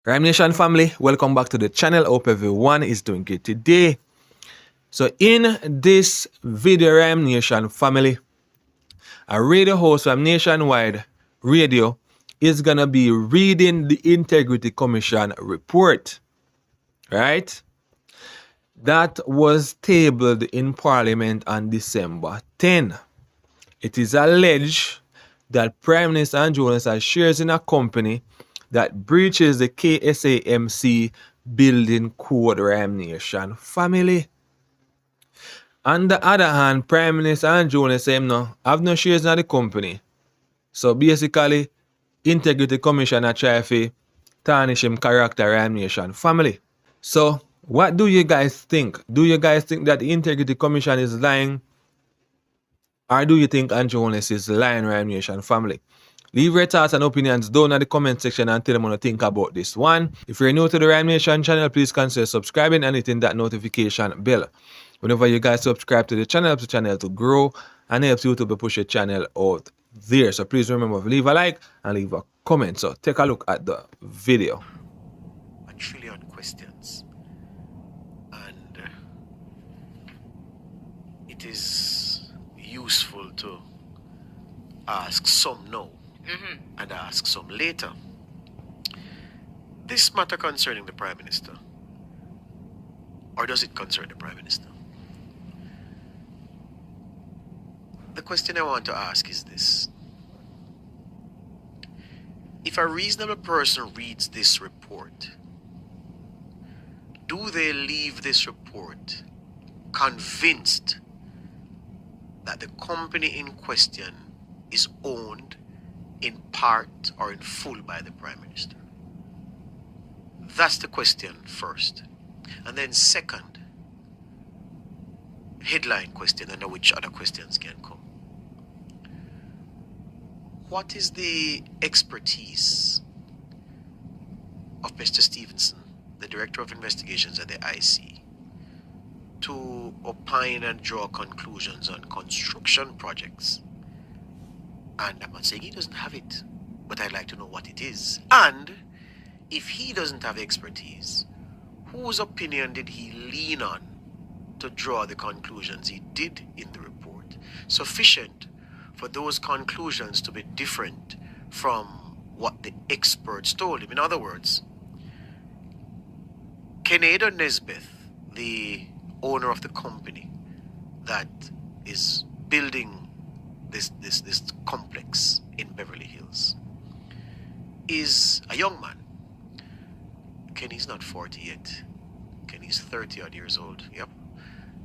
Ryme Nation family, welcome back to the channel. Hope everyone is doing good today. So in this video, Ryme Nation family, a radio host from Nationwide Radio is gonna be reading the Integrity Commission report, right? That was tabled in Parliament on December 10. It is alleged that Prime Minister Andrew Holmes has shares in a company that breaches the KSAMC building code. Ryme Nation family. On the other hand, Prime Minister Andrew Holmes say him no have no shares in the company. So basically, Integrity Commissioner try to tarnish him character. Ryme Nation family. So what do you guys think? Do you guys think that the Integrity Commission is lying? Or do you think Andrew Holmes is lying? Ryme Nation family? Leave your thoughts and opinions down in the comment section and tell them what you think about this one. If you're new to the Ryme Nation channel, please consider subscribing and hitting that notification bell. Whenever you guys subscribe to the channel, helps the channel to grow and helps YouTube to push your channel out there. So please remember to leave a like and leave a comment. So take a look at the video. A trillion questions, and it is useful to ask some now and ask some later. This matter concerning the Prime Minister, or does it concern the Prime Minister? The question I want to ask is this. If a reasonable person reads this report, do they leave this report convinced that the company in question is owned in part or in full by the Prime Minister? That's the question first. And then second, headline question, under which other questions can come. What is the expertise of Mr. Stevenson, the Director of Investigations at the IC, to opine and draw conclusions on construction projects? And I'm not saying he doesn't have it, but I'd like to know what it is. And if he doesn't have expertise, whose opinion did he lean on to draw the conclusions he did in the report, sufficient for those conclusions to be different from what the experts told him? In other words, Keneda Nesbeth, the owner of the company that is building this complex in Beverly Hills, is a young man. Kenny's not 40 yet. Kenny's 30 odd years old. Yep.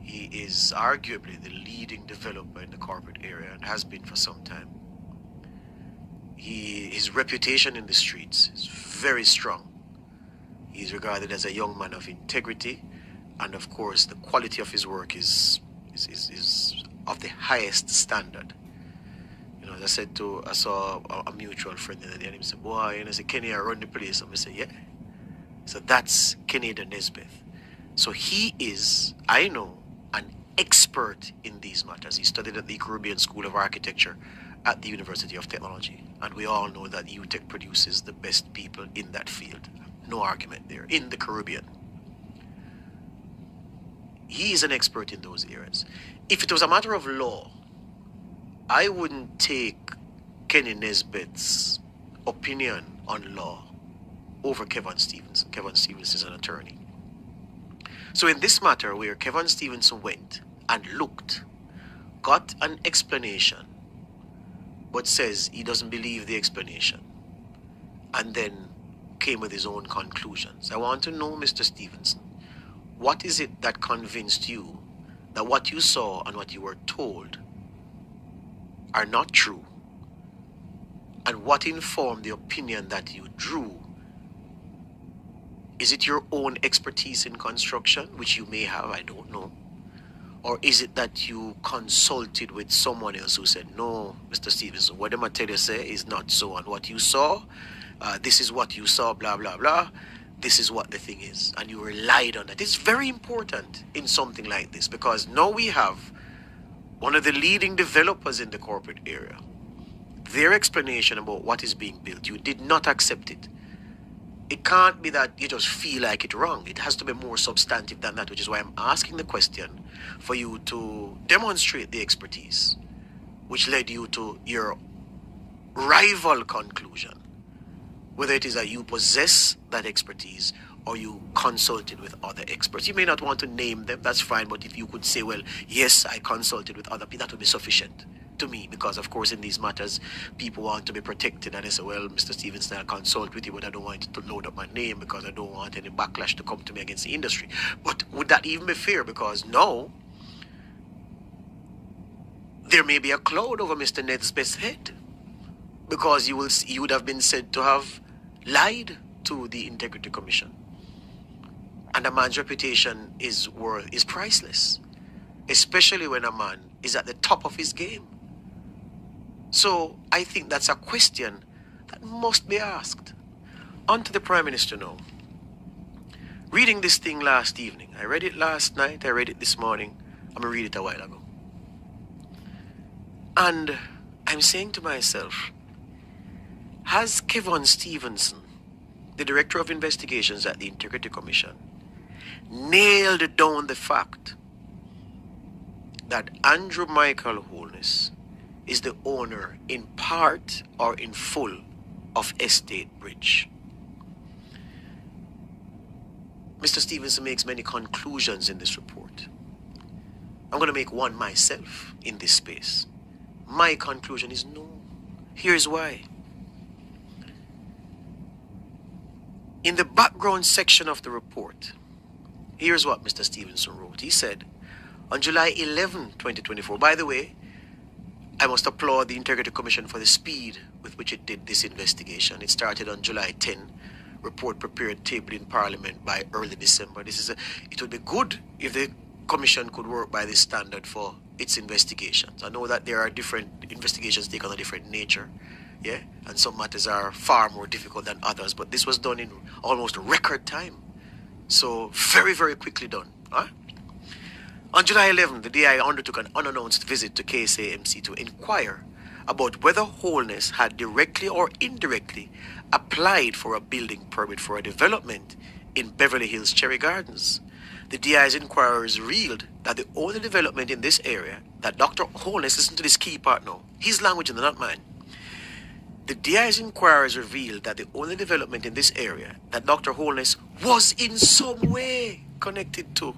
He is arguably the leading developer in the corporate area and has been for some time. His reputation in the streets is very strong. He's regarded as a young man of integrity, and of course the quality of his work is of the highest standard. You know, as I saw a mutual friend the other day, and he said, boy, and I said, Kenny, I run the place. And I said, yeah. So that's Keneda Nesbeth. So he is, I know, an expert in these matters. He studied at the Caribbean School of Architecture at the University of Technology. And we all know that UTech produces the best people in that field. No argument there. In the Caribbean. He is an expert in those areas. If it was a matter of law, I wouldn't take Kenny Nesbeth's opinion on law over Kevin Stevenson. Kevin Stevenson is an attorney. So in this matter where Kevin Stevenson went and looked, got an explanation, but says he doesn't believe the explanation, and then came with his own conclusions. I want to know, Mr. Stevenson, what is it that convinced you that what you saw and what you were told are not true? And what informed the opinion that you drew? Is it your own expertise in construction, which you may have, I don't know? Or is it that you consulted with someone else who said, no, Mr. Stevenson, what I tell you say is not so, and what you saw, this is what you saw, blah, blah, blah, this is what the thing is, and you relied on that. It's very important in something like this, because now we have one of the leading developers in the corporate area. Their explanation about what is being built, you did not accept it. It can't be that you just feel like it's wrong. It has to be more substantive than that, which is why I'm asking the question for you to demonstrate the expertise, which led you to your rival conclusion. Whether it is that you possess that expertise or you consulted with other experts. You may not want to name them, that's fine, but if you could say, well, yes, I consulted with other people, that would be sufficient to me, because of course in these matters people want to be protected, and they say, well, Mr. Stevenson, I'll consult with you, but I don't want you to load up my name because I don't want any backlash to come to me against the industry. But would that even be fair? Because no, there may be a cloud over Mr. Nesbitt's head, because you would have been said to have lied to the Integrity Commission. And a man's reputation is priceless, especially when a man is at the top of his game. So I think that's a question that must be asked. On to the Prime Minister now. Reading this thing last evening, I read it last night, I read it this morning, I'm going to read it a while ago. And I'm saying to myself, has Kevin Stevenson, the Director of Investigations at the Integrity Commission, nailed down the fact that Andrew Michael Holness is the owner in part or in full of Estate Bridge? Mr. Stevenson makes many conclusions in this report. I'm going to make one myself in this space. My conclusion is no. Here's why. In the background section of the report, here's what Mr. Stevenson wrote. He said, on July 11, 2024, by the way, I must applaud the Integrity Commission for the speed with which it did this investigation. It started on July 10, report prepared, tabled in Parliament by early December. It would be good if the Commission could work by this standard for its investigations. I know that there are different investigations taken on a different nature, yeah, and some matters are far more difficult than others, but this was done in almost record time. So very, very quickly done. Huh? On July 11, the DI undertook an unannounced visit to KSAMC to inquire about whether Holness had directly or indirectly applied for a building permit for a development in Beverly Hills Cherry Gardens. The DI's inquiries revealed that the only development in this area that Dr. Holness, listen to this key part now, his language and not mine. The DI's inquiries revealed that the only development in this area that Dr. Holness was in some way connected to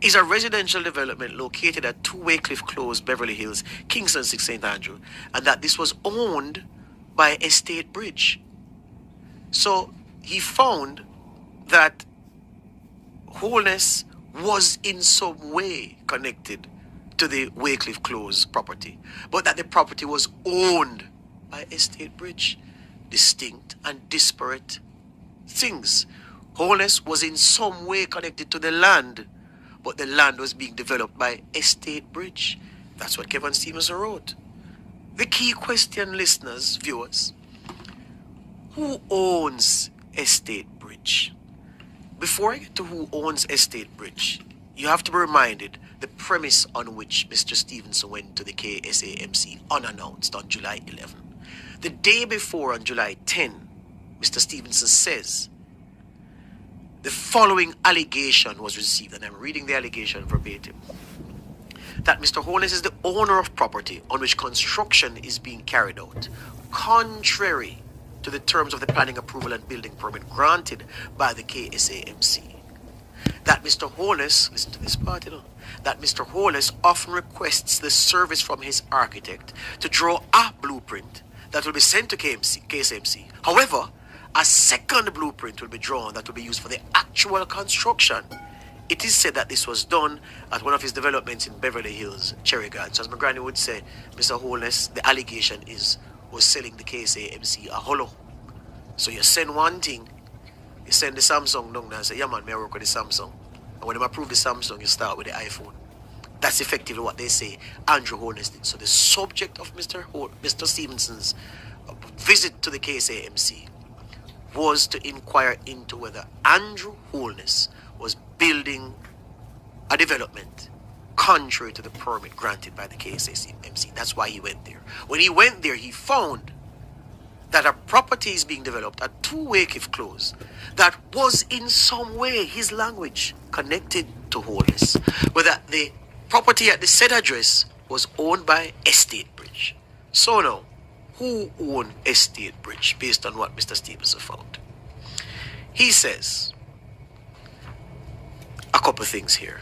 is a residential development located at 2 Waycliffe Close, Beverly Hills, Kingston 6 St. Andrew, and that this was owned by Estate Bridge. So he found that Holness was in some way connected to the Waycliffe Close property, but that the property was owned by Estate Bridge. Distinct and disparate things. Holness was in some way connected to the land, but the land was being developed by Estate Bridge. That's what Kevin Stevenson wrote. The key question, listeners, viewers, who owns Estate Bridge? Before I get to who owns Estate Bridge, you have to be reminded the premise on which Mr. Stevenson went to the KSAMC unannounced on July 11. The day before, on July 10, Mr. Stevenson says, the following allegation was received, and I'm reading the allegation verbatim, that Mr. Holness is the owner of property on which construction is being carried out, contrary to the terms of the planning approval and building permit granted by the KSAMC. That Mr. Holness, listen to this part, that Mr. Holness often requests the service from his architect to draw a blueprint that will be sent to KSAMC. However, a second blueprint will be drawn that will be used for the actual construction. It is said that this was done at one of his developments in Beverly Hills, Cherry Gardens. So as my granny would say, Mr. Holness, the allegation was selling the KSAMC a hollow. So you send one thing, you send the Samsung down there and say, yeah man, may I work with the Samsung? And when they approve the Samsung, you start with the iPhone. That's effectively what they say Andrew Holness did. So the subject of Mr. Stevenson's visit to the KSAMC was to inquire into whether Andrew Holness was building a development contrary to the permit granted by the KSAMC. That's why he went there. When he went there, he found that a property is being developed at 2 Wakefield Close that was in some way, his language, connected to Holmes, whether the property at the said address was owned by Estate Bridge. So now, who owned Estate Bridge based on what Mr. Stevenson found? He says a couple things here.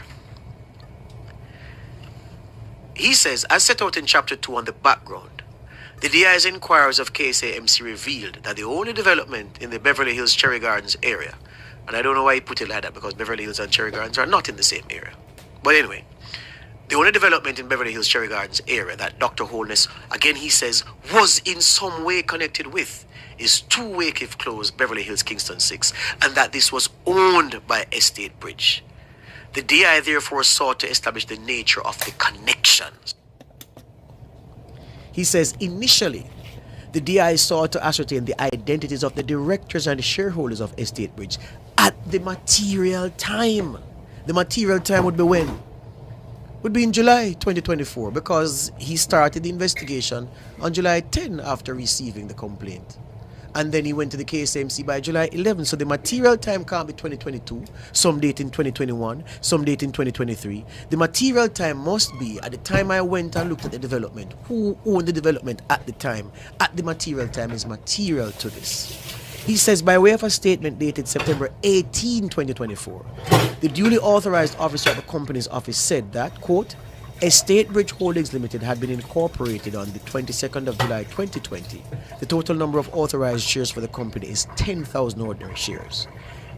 He says, as set out in chapter 2 on the background, the DI's inquiries of KSAMC revealed that the only development in the Beverly Hills Cherry Gardens area, and I don't know why he put it like that because Beverly Hills and Cherry Gardens are not in the same area. But anyway, the only development in Beverly Hills Cherry Gardens area that Dr. Holness, again he says, was in some way connected with is 2 Wakefield Close, Beverly Hills, Kingston 6, and that this was owned by Estate Bridge. The DI therefore sought to establish the nature of the connections. He says initially, the DI sought to ascertain the identities of the directors and the shareholders of Estate Bridge at the material time. The material time would be when? Would be in July 2024, because he started the investigation on July 10 after receiving the complaint. And then he went to the KSMC by July 11. So the material time can't be 2022, some date in 2021, some date in 2023. The material time must be at the time I went and looked at the development. Who owned the development at the time? At the material time is material to this. He says, by way of a statement dated September 18, 2024, the duly authorized officer at the company's office said that, quote, Estate Bridge Holdings Limited had been incorporated on the 22nd of July 2020. The total number of authorized shares for the company is 10,000 ordinary shares.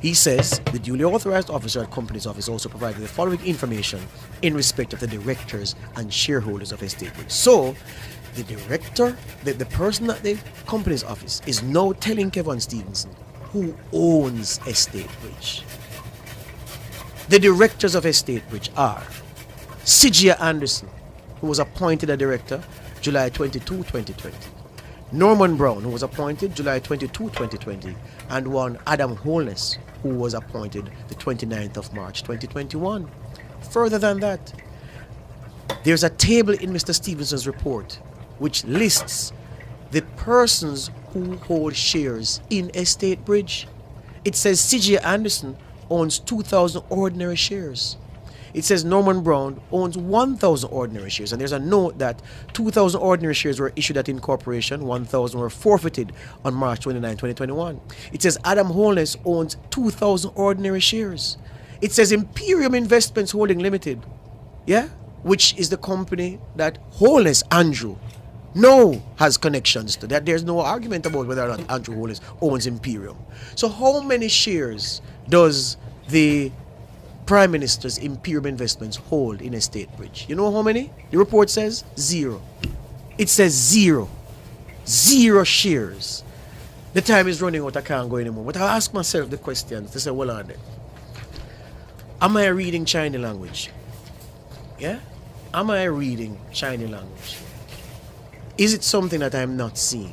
He says the duly authorized officer at the company's office also provided the following information in respect of the directors and shareholders of Estate Bridge. So, the director, the person at the company's office is now telling Kevin Stevenson who owns Estate Bridge. The directors of Estate Bridge are Sigia Anderson, who was appointed a director July 22, 2020. Norman Brown, who was appointed July 22, 2020. And one Adam Holness, who was appointed the 29th of March, 2021. Further than that, there's a table in Mr. Stevenson's report which lists the persons who hold shares in Estate Bridge. It says Sigia Anderson owns 2,000 ordinary shares. It says Norman Brown owns 1,000 ordinary shares. And there's a note that 2,000 ordinary shares were issued at incorporation, 1,000 were forfeited on March 29, 2021. It says Adam Holness owns 2,000 ordinary shares. It says Imperium Investments Holding Limited, which is the company that Holness, Andrew, has connections to. That there's no argument about whether or not Andrew Holness owns Imperium. So how many shares does the Prime Minister's Imperium Investments hold in Estate Bridge? You know how many? The report says 0. It says 0. 0 shares. The time is running out, I can't go anymore. But I ask myself the questions to say, well, on there. Am I reading Chinese language? Am I reading Chinese language? Is it something that I'm not seeing?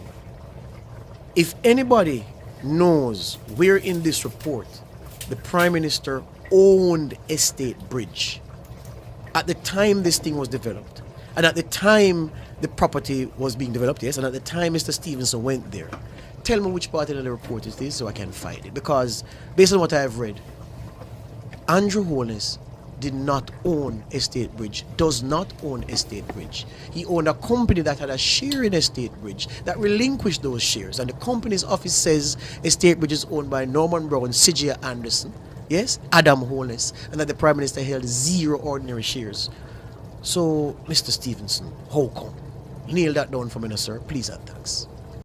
If anybody knows where in this report the Prime Minister owned Estate Bridge at the time this thing was developed, and at the time the property was being developed, and at the time Mr. Stevenson went there, tell me which part of the report it is so I can find it. Because based on what I have read, Andrew Holness did not own Estate Bridge, does not own Estate Bridge. He owned a company that had a share in Estate Bridge that relinquished those shares, and the company's office says Estate Bridge is owned by Norman Brown, Sigia Anderson, Adam Holness, and that the Prime Minister held 0 ordinary shares. So, Mr. Stevenson, how come? Nail that down for me, sir. Please and thanks.